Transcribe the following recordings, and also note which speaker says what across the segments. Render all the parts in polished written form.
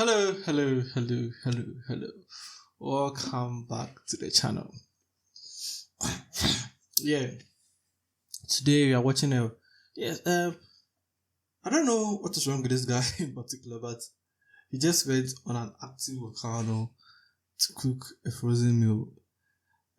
Speaker 1: Hello, hello, hello, hello, hello. Welcome back to the channel. Yeah, today we are watching a. Yes, I don't know what is wrong with this guy in particular, but he just went on an active volcano to cook a frozen meal.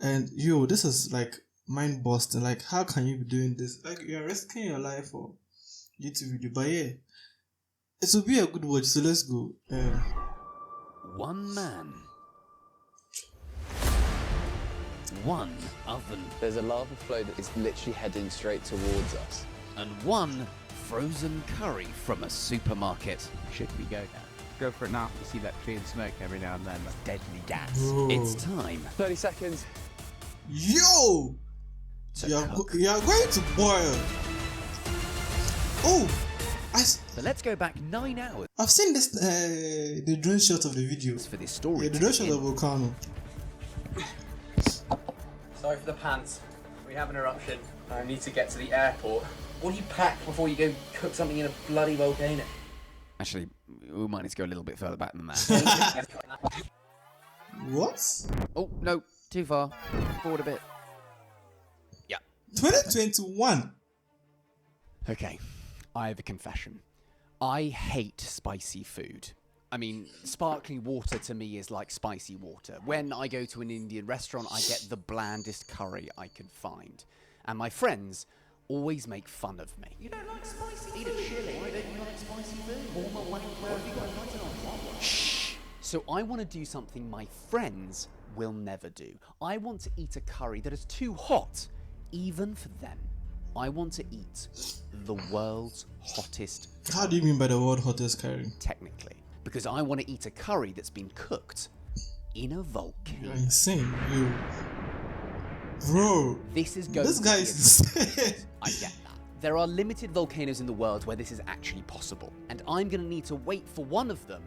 Speaker 1: And this is like mind busting. Like, how can you be doing this? Like, you are risking your life for YouTube video, but yeah, it will be a good watch. So let's go.
Speaker 2: One man. One oven.
Speaker 3: There's a lava flow that is literally heading straight towards us.
Speaker 2: And one frozen curry from a supermarket.
Speaker 4: Should we go now? Go for it now. You see that clean smoke every now and then. That's deadly gas.
Speaker 1: Bro.
Speaker 2: It's time
Speaker 3: 30 seconds.
Speaker 1: Yo!
Speaker 2: to
Speaker 1: You are
Speaker 2: cook.
Speaker 1: going to boil. Oh!
Speaker 2: So let's go back 9 hours
Speaker 1: I've seen this, the drone shot of the video.
Speaker 2: for this story.
Speaker 1: Yeah, the
Speaker 2: to
Speaker 1: drone shot
Speaker 2: begin.
Speaker 1: of the volcano.
Speaker 5: Sorry for the pants. We have an eruption. I need to get to the airport. What do you pack before you go cook something in a bloody volcano?
Speaker 2: Actually, we might need to go a little bit further back than that.
Speaker 1: What?
Speaker 2: Oh, no, too far. Forward a bit. Yeah.
Speaker 1: 2021.
Speaker 4: Okay, I have a confession. I hate spicy food. I mean, sparkling water to me is like spicy water. When I go to an Indian restaurant, I get the blandest curry I can find. And my friends always make fun of me. You don't like spicy? Eat a chili. Why don't you like spicy food? Where have you got invited on? Shh. So I want to do something my friends will never do. I want to eat a curry that is too hot, even for them. I want to eat the world's hottest
Speaker 1: How do you mean by the word hottest curry?
Speaker 4: technically, because I want to eat a curry that's been cooked in a
Speaker 1: You're
Speaker 4: volcano.
Speaker 1: insane, you. Bro,
Speaker 4: This is going
Speaker 1: this
Speaker 4: to
Speaker 1: guy
Speaker 4: be
Speaker 1: is
Speaker 4: a-
Speaker 1: insane.
Speaker 4: I get that. There are limited volcanoes in the world where this is actually possible, and I'm going to need to wait for one of them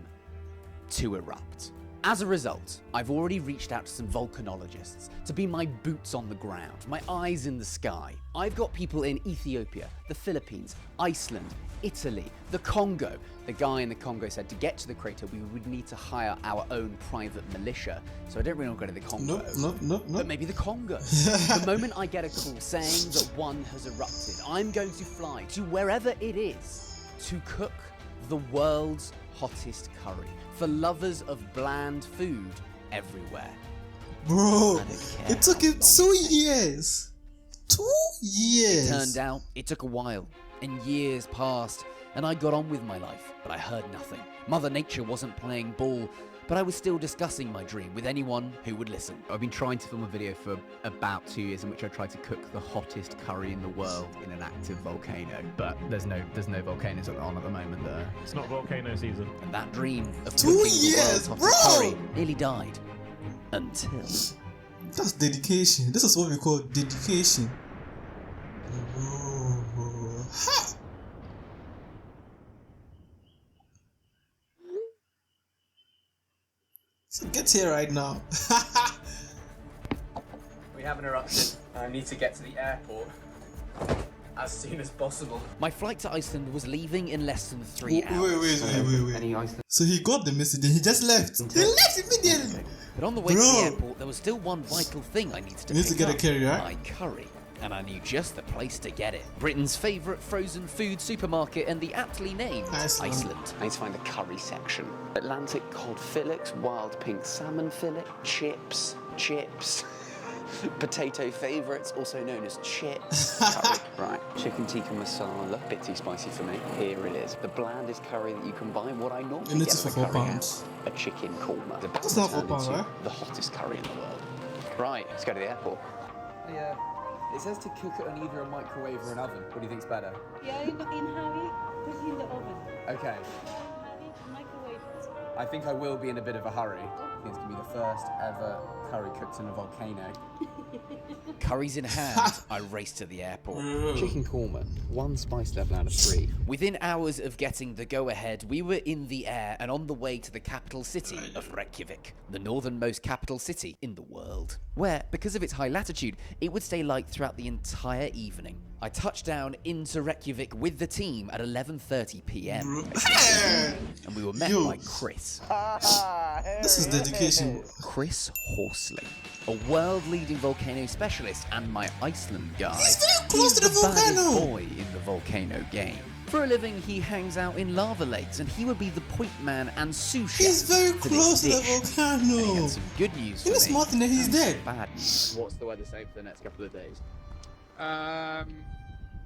Speaker 4: to erupt. As a result, I've already reached out to some volcanologists to be my boots on the ground, my eyes in the sky. I've got people in Ethiopia, the Philippines, Iceland, Italy, the Congo. The guy in the Congo said to get to the crater, we would need to hire our own private militia. So I don't really want to go to the Congo.
Speaker 1: Nope.
Speaker 4: But maybe the Congo. The moment I get a call saying that one has erupted, I'm going to fly to wherever it is to cook the world's hottest curry for lovers of bland food everywhere.
Speaker 1: Bro,
Speaker 4: I don't care
Speaker 1: it took
Speaker 4: how
Speaker 1: him
Speaker 4: long
Speaker 1: 2
Speaker 4: it takes.
Speaker 1: years. 2 years.
Speaker 4: Turned out it took a while, and years passed, and I got on with my life, but I heard nothing. Mother Nature wasn't playing ball, but I was still discussing my dream with anyone who would listen.
Speaker 6: I've been trying to film a video for about 2 years in which I tried to cook the hottest curry in the world in an active volcano, but there's no volcanoes on at the moment there.
Speaker 7: It's not volcano season.
Speaker 4: And that dream of
Speaker 1: 2
Speaker 4: cooking the
Speaker 1: years,
Speaker 4: world's hottest
Speaker 1: bro!
Speaker 4: curry nearly died. Until...
Speaker 1: That's dedication. This is what we call dedication. Bro. Ha! So get here right now.
Speaker 5: We have an eruption. I need to get to the airport as soon as possible.
Speaker 4: My flight to Iceland was leaving in less than 3 hours.
Speaker 1: Wait. So he got the message and he just left. He left immediately.
Speaker 4: But on the way to
Speaker 1: Bro.
Speaker 4: the airport, there was still one vital thing I needed to
Speaker 1: You need to
Speaker 4: pick
Speaker 1: get a
Speaker 4: up.
Speaker 1: carry, right?
Speaker 4: My curry. And I knew just the place to get it. Britain's favourite frozen food supermarket and the aptly named
Speaker 1: Iceland.
Speaker 3: I need to find the curry section. Atlantic cod fillets, wild pink salmon fillet, chips, potato favourites, also known as chips. Curry. Right, chicken tikka masala, bit too spicy for me. Here it is. The blandest curry that you can buy. What I normally
Speaker 1: And
Speaker 3: get
Speaker 1: it's
Speaker 3: at
Speaker 1: for
Speaker 3: the
Speaker 1: £4.
Speaker 3: curry house, a chicken korma. It's about
Speaker 1: That's
Speaker 3: to
Speaker 1: not
Speaker 3: turn
Speaker 1: £4,
Speaker 3: into
Speaker 1: right?
Speaker 3: the hottest curry in the world. Right, let's go to the airport.
Speaker 6: Yeah, it says to cook it on either a microwave or an oven. What do you think's better?
Speaker 8: Yeah, in hurry, put it in the oven.
Speaker 6: Okay,
Speaker 8: Hurry, microwave it.
Speaker 6: I think I will be in a bit of a hurry. I think it's gonna be the first ever curry cooked in a volcano.
Speaker 4: Curries in hand, I raced to the airport.
Speaker 3: Chicken korma, 1 spice level out of 3.
Speaker 4: Within hours of getting the go-ahead, we were in the air and on the way to the capital city of Reykjavik, the northernmost capital city in the world, where, because of its high latitude, it would stay light throughout the entire evening. I touched down into Reykjavik with the team at 11:30 p.m. and we were met by Chris.
Speaker 1: This is dedication.
Speaker 4: Chris Horsley, a world-leading volcano specialist and my Iceland guy.
Speaker 1: He's very close to the
Speaker 4: baddest
Speaker 1: volcano.
Speaker 4: boy in the volcano game. For a living, he hangs out in lava lakes, and he would be the point man and sous chef.
Speaker 1: He's very
Speaker 4: for
Speaker 1: close to
Speaker 4: this
Speaker 1: the
Speaker 4: dish. And he
Speaker 1: volcano.
Speaker 4: had some good news
Speaker 1: In
Speaker 4: for
Speaker 1: this
Speaker 4: me.
Speaker 1: mountain, he's
Speaker 4: and
Speaker 1: dead.
Speaker 4: some bad news.
Speaker 5: What's the weather say for the next couple of days?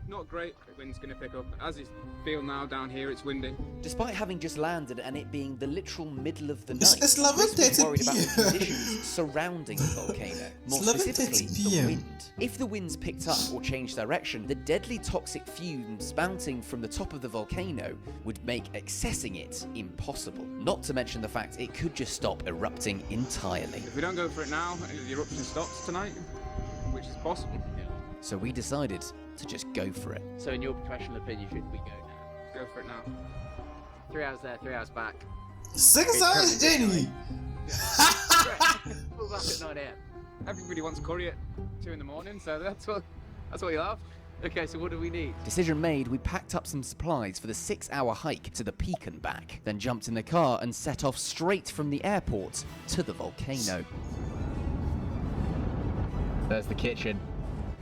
Speaker 7: Not great. The wind's going to pick up. As it's feel now down here, it's windy.
Speaker 4: Despite having just landed and it being the literal middle of the night,
Speaker 1: It's
Speaker 4: Chris was
Speaker 1: 11:30
Speaker 4: worried about the
Speaker 1: PM.
Speaker 4: conditions surrounding the volcano. More
Speaker 1: 11:30
Speaker 4: specifically, the
Speaker 1: PM.
Speaker 4: wind. If the winds picked up or changed direction, the deadly toxic fumes spouting from the top of the volcano would make accessing it impossible. Not to mention the fact it could just stop erupting entirely.
Speaker 7: If we don't go for it now, the eruption stops tonight, which is possible.
Speaker 4: So we decided to just go for it.
Speaker 5: So in your professional opinion, should we go now?
Speaker 7: Go for it now.
Speaker 5: 3 hours there, 3 hours back.
Speaker 1: 6 hours journey.
Speaker 5: We'll back at 9 a.m.
Speaker 7: Everybody wants curry at 2 in the morning, so that's what you'll have.
Speaker 5: Okay, so what do we need?
Speaker 4: Decision made, we packed up some supplies for the 6-hour hike to the peak and back, then jumped in the car and set off straight from the airport to the volcano.
Speaker 6: There's the kitchen.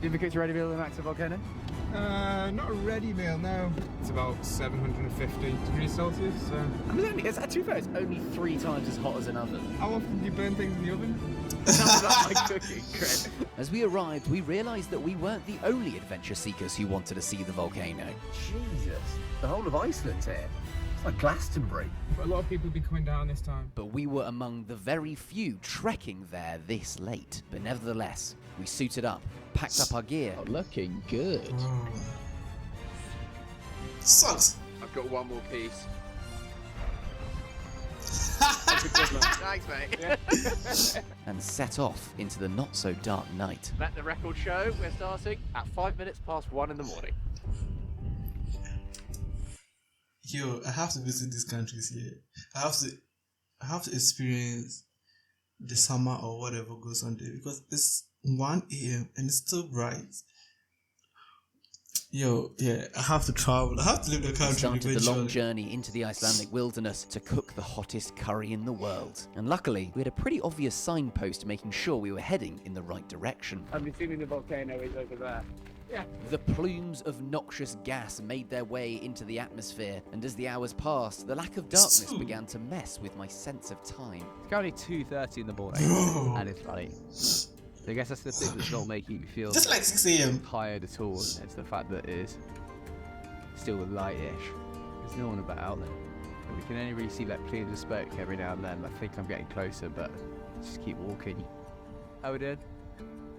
Speaker 5: Do you think it's ready to build an active volcano?
Speaker 7: Not a ready meal, no. It's about 750 degrees Celsius, so...
Speaker 5: I mean, it's to be fair, it's only 3 times as hot as an oven.
Speaker 7: How often do you burn things in the oven?
Speaker 5: Sounds like my cooking, Chris.
Speaker 4: As we arrived, we realised that we weren't the only adventure seekers who wanted to see the volcano.
Speaker 5: Jesus, the whole of Iceland's here. It's like Glastonbury.
Speaker 7: But a lot of people will be coming down this time.
Speaker 4: But we were among the very few trekking there this late. But nevertheless, we suited up, packed up our gear,
Speaker 6: Looking good.
Speaker 1: Sucks.
Speaker 7: I've got one more piece.
Speaker 5: Thanks, mate.
Speaker 4: and set off into the not-so-dark night.
Speaker 5: Let the record show we're starting at 5 minutes past 1 in the morning.
Speaker 1: Yo, I have to visit these countries here. I have to experience the summer or whatever goes on there because it's 1 a.m. and it's still bright. Yo, yeah, I have to travel. I have to leave the
Speaker 4: We
Speaker 1: country
Speaker 4: started the long
Speaker 1: eventually.
Speaker 4: journey into the Icelandic wilderness to cook the hottest curry in the world. And luckily, we had a pretty obvious signpost making sure we were heading in the right direction.
Speaker 7: I'm assuming the volcano is over there.
Speaker 4: The plumes of noxious gas made their way into the atmosphere, and as the hours passed, the lack of darkness began to mess with my sense of time.
Speaker 6: It's currently 2:30 in the morning,
Speaker 1: Bro.
Speaker 6: and it's funny. So I guess that's the thing that's not making me feel
Speaker 1: Just like 6 a.m.
Speaker 6: tired at all. It's the fact that it is still light-ish. There's no one about. But we can only really see like plumes of smoke every now and then. I think I'm getting closer, but just keep walking. How we doing?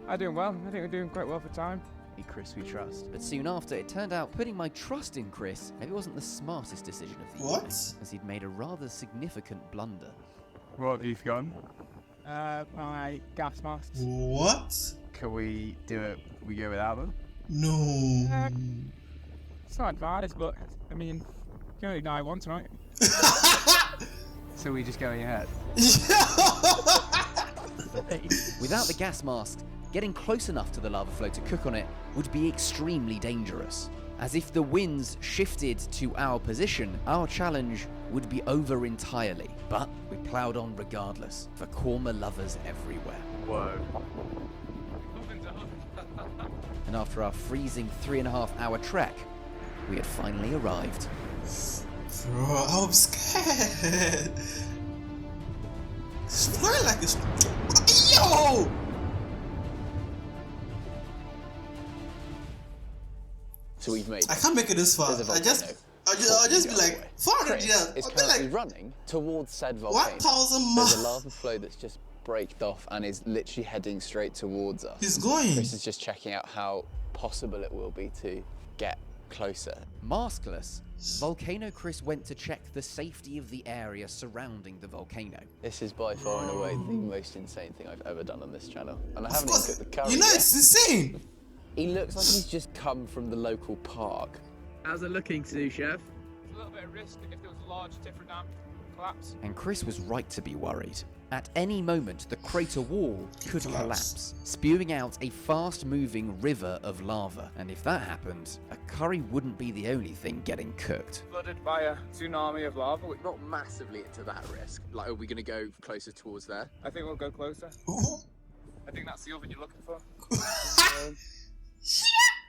Speaker 7: I'm doing well. I think we're doing quite well for time.
Speaker 6: Chris, we trust.
Speaker 4: But soon after, it turned out putting my trust in Chris maybe wasn't the smartest decision of the
Speaker 1: What?
Speaker 4: evening, as he'd made a rather significant blunder.
Speaker 7: What have you gone?
Speaker 5: My gas masks.
Speaker 1: What?
Speaker 7: Can we do it? We go without them?
Speaker 1: No.
Speaker 5: It's not advised, but I mean, you can only die once, right?
Speaker 7: So we just going ahead?
Speaker 4: Without the gas mask, getting close enough to the lava flow to cook on it would be extremely dangerous. As if the winds shifted to our position, our challenge would be over entirely. But we ploughed on regardless, for korma lovers everywhere.
Speaker 7: Whoa.
Speaker 4: And after our freezing 3.5-hour trek, we had finally arrived.
Speaker 1: Bro, I'm scared. It's flying like it's... Yo!
Speaker 3: So we've made
Speaker 1: I can't make it this far.
Speaker 3: There's a
Speaker 1: I'll just be like, 400
Speaker 3: Chris
Speaker 1: years.
Speaker 3: is
Speaker 1: I'll be
Speaker 3: currently
Speaker 1: like,
Speaker 3: running towards said volcano.
Speaker 1: 1,000
Speaker 3: There's a
Speaker 1: miles.
Speaker 3: lava flow that's just braked off and is literally heading straight towards us.
Speaker 1: He's going.
Speaker 3: Chris is just checking out how possible it will be to get closer.
Speaker 4: Maskless, Volcano Chris went to check the safety of the area surrounding the volcano.
Speaker 3: This is by far and away the most insane thing I've ever done on this channel. And I
Speaker 1: Of
Speaker 3: haven't even
Speaker 1: course,
Speaker 3: cooked the curry
Speaker 1: you know
Speaker 3: yet.
Speaker 1: it's insane.
Speaker 3: He looks like he's just come from the local park.
Speaker 6: How's it looking, sous chef?
Speaker 7: A little bit of risk if there was a large different dam collapse.
Speaker 4: And Chris was right to be worried. At any moment, the crater wall could collapse, spewing out a fast-moving river of lava. And if that happened, a curry wouldn't be the only thing getting cooked.
Speaker 7: Flooded by a tsunami of lava.
Speaker 5: Not massively into that risk. Like, are we going to go closer towards there?
Speaker 7: I think we'll go closer. I think that's the oven you're looking for.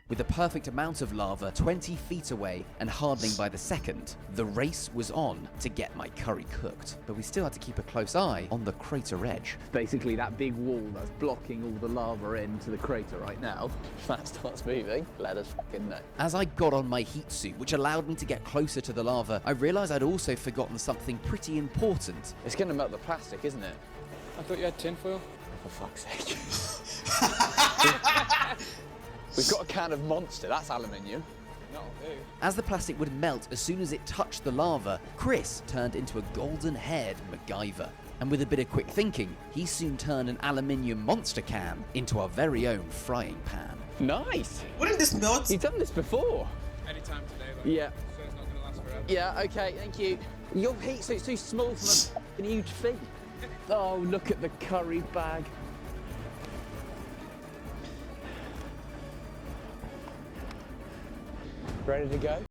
Speaker 4: With a perfect amount of lava 20 feet away and hardening by the second, the race was on to get my curry cooked. But we still had to keep a close eye on the crater edge.
Speaker 6: Basically that big wall that's blocking all the lava into the crater right now.
Speaker 3: If that starts moving, let us fucking know.
Speaker 4: As I got on my heat suit, which allowed me to get closer to the lava, I realised I'd also forgotten something pretty important.
Speaker 3: It's going to melt the plastic, isn't it?
Speaker 7: I thought you had tinfoil.
Speaker 3: For fuck's sake. We've got a can of Monster, that's aluminium.
Speaker 7: That'll do.
Speaker 4: As the plastic would melt as soon as it touched the lava, Chris turned into a golden-haired MacGyver. And with a bit of quick thinking, he soon turned an aluminium monster can into our very own frying pan.
Speaker 3: Nice!
Speaker 1: Wouldn't this melt?
Speaker 3: You've done this before.
Speaker 7: Anytime today, like,
Speaker 3: Yeah.
Speaker 7: so it's not going to last forever.
Speaker 3: Yeah, okay, thank you. Your heat suit's too small for a fucking huge feet.
Speaker 6: Oh, look at the curry bag.
Speaker 3: Ready to go?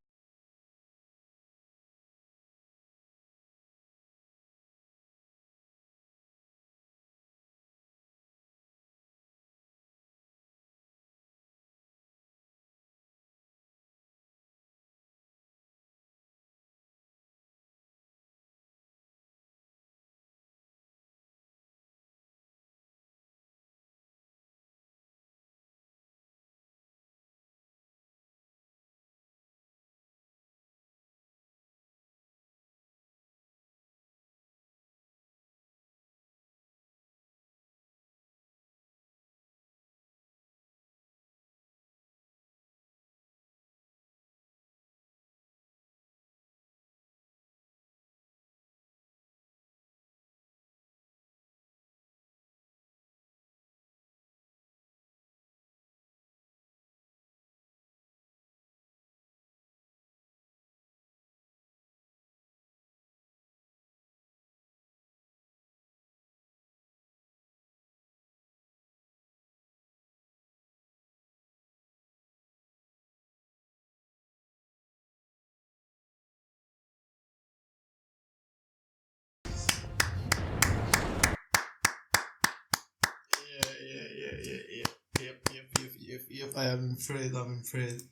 Speaker 1: Yep. I am impressed.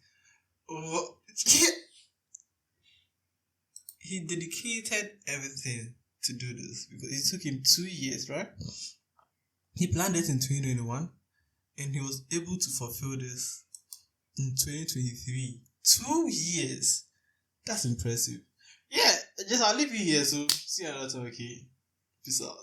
Speaker 1: What? He dedicated everything to do this because it took him 2 years, right? He planned it in 2021 and he was able to fulfill this in 2023. 2 years. That's impressive. Yeah, I'll leave you here, so see you another time, okay? Peace out.